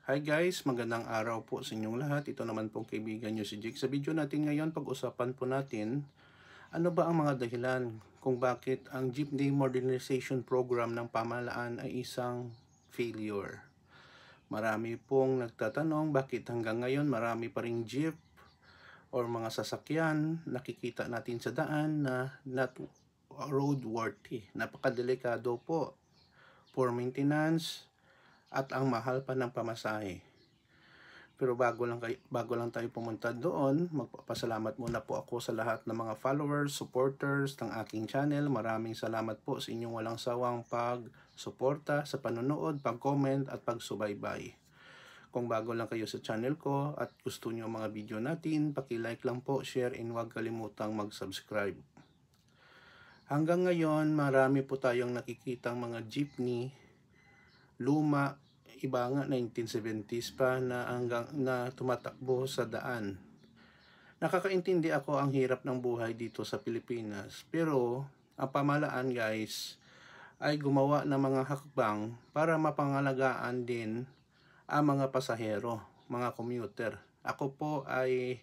Hi guys, magandang araw po sa inyong lahat. Ito naman pong kaibigan nyo si Jake. Sa video natin ngayon, pag-usapan po natin, ano ba ang mga dahilan kung bakit ang Jeepney Modernization Program ng pamahalaan ay isang failure. Marami pong nagtatanong bakit hanggang ngayon marami pa ring jeep or mga sasakyan nakikita natin sa daan na not roadworthy. Napakadelikado po, poor maintenance, at ang mahal pa ng pamasahe. Pero bago lang tayo pumunta doon, magpapasalamat muna po ako sa lahat ng mga followers, supporters ng aking channel. Maraming salamat po sa inyong walang sawang pag-suporta, sa panonood, pag-comment at pagsubaybay. Kung bago lang kayo sa channel ko at gusto niyo ang mga video natin, paki-like lang po, share, and huwag kalimutang mag-subscribe. Hanggang ngayon, marami po tayong nakikitang mga jeepney luma, iba nga 1970s pa na tumatakbo sa daan. Nakakaintindi ako ang hirap ng buhay dito sa Pilipinas, pero ang pamahalaan guys ay gumawa ng mga hakbang para mapangalagaan din ang mga pasahero, mga commuter. Ako po ay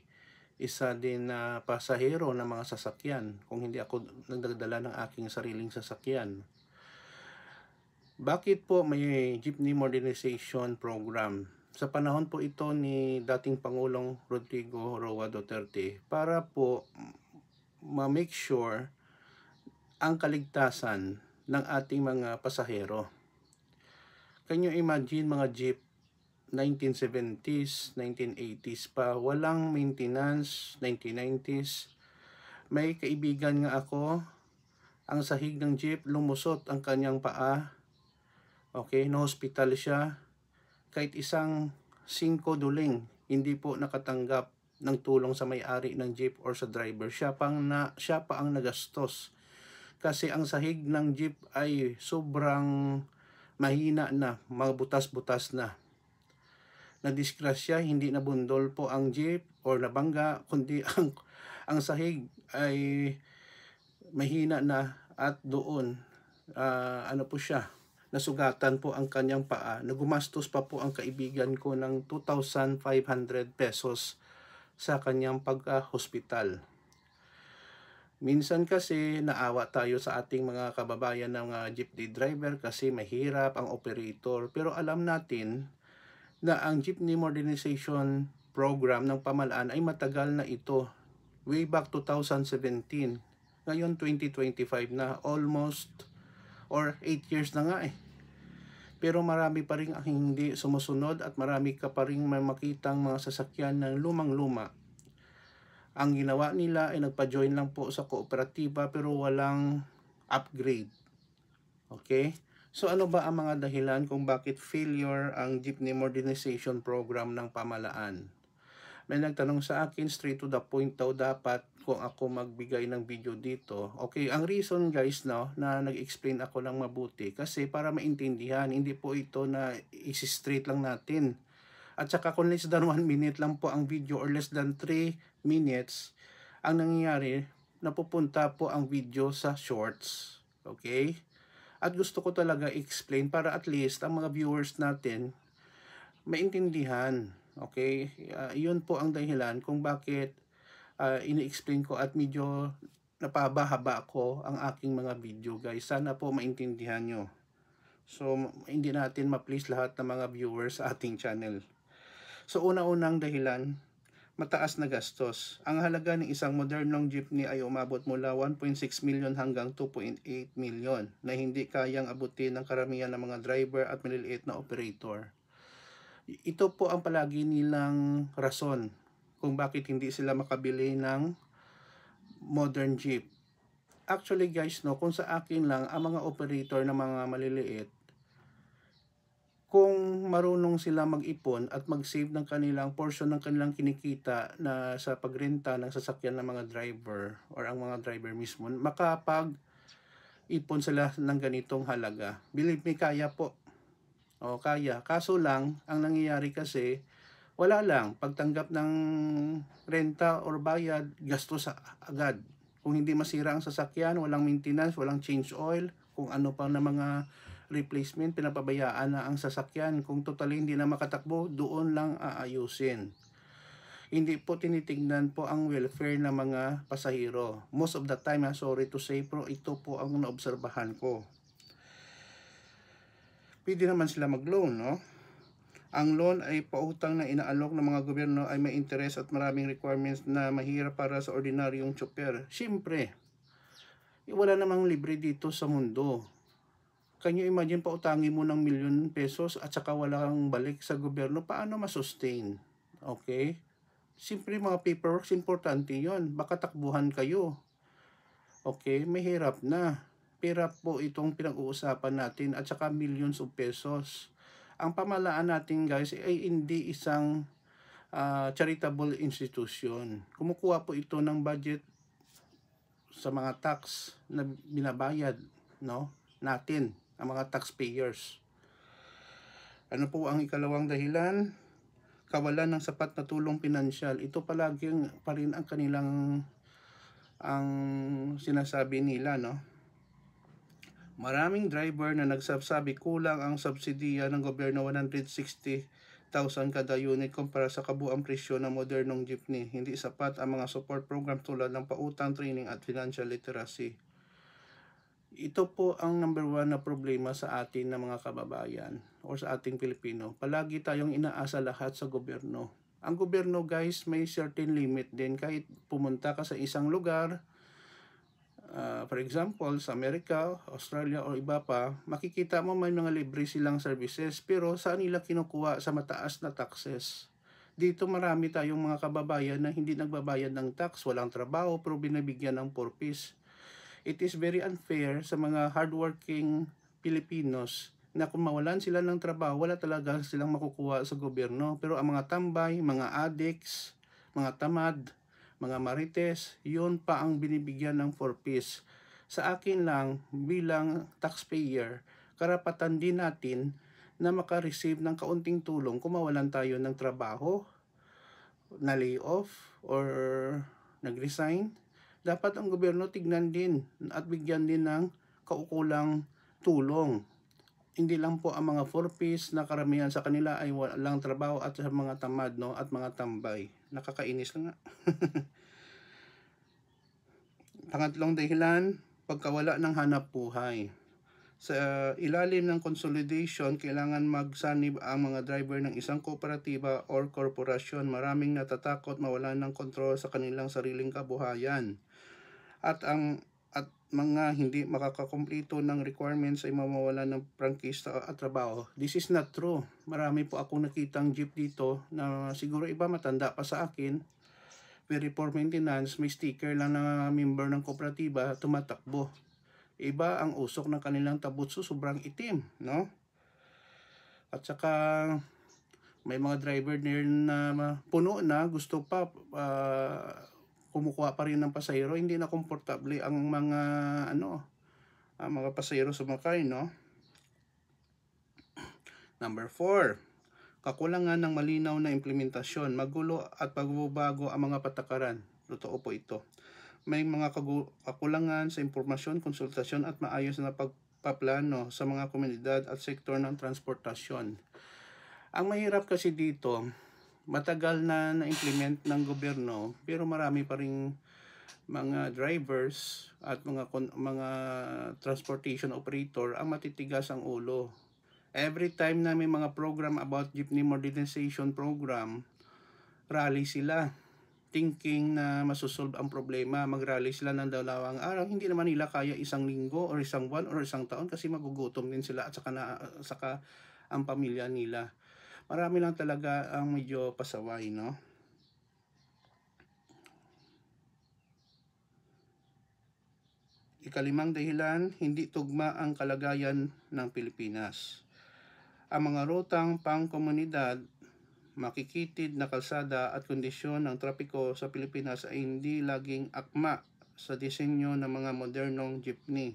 isa din na pasahero ng mga sasakyan, kung hindi ako nagdadala ng aking sariling sasakyan. Bakit po may Jeepney Modernization Program? Sa panahon po ito ni dating Pangulong Rodrigo Roa Duterte para po ma-make sure ang kaligtasan ng ating mga pasahero. Can you imagine mga jeep 1970s, 1980s pa, walang maintenance, 1990s. May kaibigan nga ako, ang sahig ng jeep lumusot ang kanyang paa. Okay, na-hospital siya. Kahit isang 5 duling, hindi po nakatanggap ng tulong sa may-ari ng jeep or sa driver. Siya pa ang nagastos. Kasi ang sahig ng jeep ay sobrang mahina na, mga butas-butas na. Nadisgrasya, hindi nabundol po ang jeep or nabangga, kundi ang sahig ay mahina na at doon, po siya, nasugatan po ang kanyang paa. Nagumastos pa po ang kaibigan ko ng 2,500 pesos sa kanyang pagka-hospital. Minsan kasi naawa tayo sa ating mga kababayan ng jeepney driver kasi mahirap ang operator. Pero alam natin na ang Jeepney Modernization Program ng pamahalaan ay matagal na ito. Way back 2017. Ngayon 2025 na, almost or 8 years na nga eh. Pero marami pa rin ang hindi sumusunod at marami ka pa rin may makitang mga sasakyan ng lumang-luma. Ang ginawa nila ay nagpa-join lang po sa kooperatiba pero walang upgrade. Okay? So ano ba ang mga dahilan kung bakit failure ang Jeepney Modernization Program ng pamahalaan? May nagtanong sa akin, straight to the point daw dapat kung ako magbigay ng video dito. Okay, ang reason guys na nag-explain ako ng mabuti kasi para maintindihan, hindi po ito na isi-straight lang natin. At saka kung less than 1 minute lang po ang video or less than 3 minutes, ang nangyayari, napupunta po ang video sa shorts. Okay? At gusto ko talaga explain para at least ang mga viewers natin maintindihan. Okay? Yun po ang dahilan kung bakit ini-explain ko at medyo napahaba ko ang aking mga video guys. Sana po maintindihan nyo. So, hindi natin ma-please lahat ng mga viewers sa ating channel. So, una-unang dahilan, mataas na gastos. Ang halaga ng isang modernong jeepney ay umabot mula 1.6 million hanggang 2.8 million na hindi kayang abutin ng karamihan ng mga driver at maliliit na operator. Ito po ang palagi nilang rason kung bakit hindi sila makabili ng modern jeep. Actually guys, kung sa akin lang, ang mga operator ng mga maliliit, kung marunong sila mag-ipon at mag-save ng kanilang portion ng kanilang kinikita na sa pagrenta ng sasakyan ng mga driver or ang mga driver mismo, makapag-ipon sila ng ganitong halaga. Believe me, kaya po. O kaya. Kaso lang, ang nangyayari kasi, wala lang. Pagtanggap ng renta or bayad, gastos agad. Kung hindi masira ang sasakyan, walang maintenance, walang change oil, kung ano pa na mga replacement, pinapabayaan na ang sasakyan. Kung totally hindi na makatakbo, doon lang aayusin. Hindi po tinitignan po ang welfare ng mga pasahero. Most of the time, sorry to say, pero ito po ang naobserbahan ko. Pwede naman sila mag-loan, no? Ang loan ay pautang na inaalok ng mga gobyerno ay may interest at maraming requirements na mahirap para sa ordinaryong tsoper. Siyempre, wala namang libre dito sa mundo. Can you imagine, pautangin mo ng ₱1,000,000 at saka wala kang balik sa gobyerno? Paano masustain? Okay? Siyempre, mga paperwork, importante yon. Baka takbuhan kayo. Okay? Mahirap na. Pera po itong pinag-uusapan natin at saka millions of pesos. Ang pamahalaan natin, guys, ay hindi isang charitable institution. Kumukuha po ito ng budget sa mga tax na binabayad, no, natin, ang mga taxpayers. Ano po ang ikalawang dahilan? Kawalan ng sapat na tulong pinansyal. Ito palagi pa rin ang kanilang sinasabi nila, no? Maraming driver na nagsasabi kulang ang subsidiya ng gobyerno, 160,000 kada unit kumpara sa kabuang presyo ng modernong jeepney. Hindi sapat ang mga support program tulad ng pautang, training at financial literacy. Ito po ang number 1 na problema sa atin na mga kababayan o sa ating Pilipino. Palagi tayong inaasa lahat sa gobyerno. Ang gobyerno, guys, may certain limit din. Kahit pumunta ka sa isang lugar, for example, sa Amerika, Australia o iba pa, makikita mo may mga libre silang services, pero saan nila kinukuha? Sa mataas na taxes. Dito marami tayong mga kababayan na hindi nagbabayad ng tax, walang trabaho, pero binibigyan ng purpose. It is very unfair sa mga hardworking Filipinos na kung mawalan sila ng trabaho, wala talaga silang makukuha sa gobyerno. Pero ang mga tambay, mga addicts, mga tamad, mga marites, yun pa ang binibigyan ng purpose. Sa akin lang, bilang taxpayer, karapatan din natin na makareceive ng kaunting tulong kung mawalan tayo ng trabaho, na lay off, or nag-resign. Dapat ang gobyerno tignan din at bigyan din ng kaukulang tulong. Hindi lang po ang mga purpose na karamihan sa kanila ay walang trabaho at sa mga tamad, no, at mga tambay. Nakakainis lang nga. Pangatlong dahilan, pagkawala ng hanap buhay. Sa ilalim ng consolidation, kailangan magsanib ang mga driver ng isang kooperatiba or korporasyon. Maraming natatakot mawalan ng kontrol sa kanilang sariling kabuhayan. At mga hindi makakakumpleto ng requirements ay mamawalan ng prangkista at trabaho. This is not true. Marami po akong nakitang jeep dito na siguro iba matanda pa sa akin. Very poor maintenance, may sticker lang na member ng kooperatiba, tumatakbo. Iba ang usok ng kanilang tabutso, sobrang itim, no? At saka may mga driver na puno na, gusto pa kumukuha pa rin ng pasahero, hindi na komportable ang mga ang mga pasahero sumakay, no? Number 4, kakulangan ng malinaw na implementasyon, magulo at pagbabago ang mga patakaran. Totoo po ito. May mga kakulangan sa impormasyon, konsultasyon at maayos na pagpaplano sa mga komunidad at sektor ng transportasyon. Ang mahirap kasi dito, matagal na na-implement ng gobyerno, pero marami pa ring mga drivers at mga transportation operator ang matitigas ang ulo. Every time na may mga program about jeepney modernization program, rally sila, thinking na masusolve ang problema. Mag-rally sila ng 2 araw, hindi naman nila kaya isang linggo or isang buwan or isang taon kasi magugutom din sila at saka ang pamilya nila. Marami lang talaga ang medyo pasaway, no? Ikalimang dahilan, hindi tugma ang kalagayan ng Pilipinas. Ang mga rutang pang-komunidad, makikitid na kalsada at kondisyon ng trapiko sa Pilipinas ay hindi laging akma sa disenyo ng mga modernong jeepney.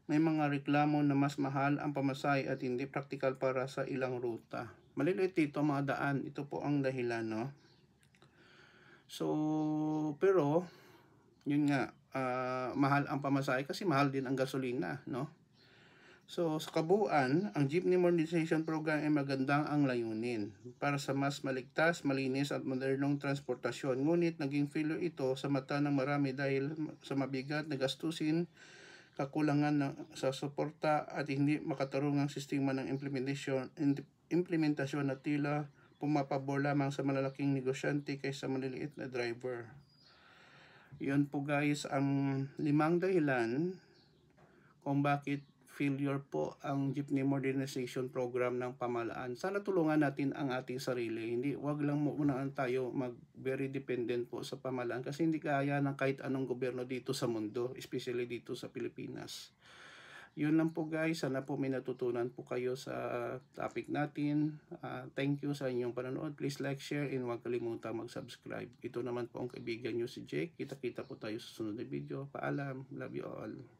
May mga reklamo na mas mahal ang pamasahe at hindi praktikal para sa ilang ruta. Maliliit dito mga daan, ito po ang dahilan, no? So, pero yun nga, mahal ang pamasahe kasi mahal din ang gasolina, no? So, sa kabuuan, ang Jeepney Modernization Program ay magandang ang layunin para sa mas maligtas, malinis at modernong transportasyon. Ngunit naging failure ito sa mata ng marami dahil sa mabigat na gastusin, kakulangan sa suporta at hindi makatarungang sistema ng implementasyon na tila pumapabor lamang sa malalaking negosyante kaysa maliliit na driver. Yun po guys ang 5 dahilan kung bakit failure po ang Jeepney Modernization Program ng pamahalaan. Sana tulungan natin ang ating sarili. Wag lang muna tayo very dependent po sa pamahalaan kasi hindi kaya ng kahit anong gobyerno dito sa mundo, especially dito sa Pilipinas. Yun lang po guys, sana po may natutunan po kayo sa topic natin. Thank you sa inyong panonood. Please like, share, and huwag kalimutan mag-subscribe. Ito naman po ang kaibigan nyo si Jake. Kita-kita po tayo sa sunod na video. Paalam. Love you all.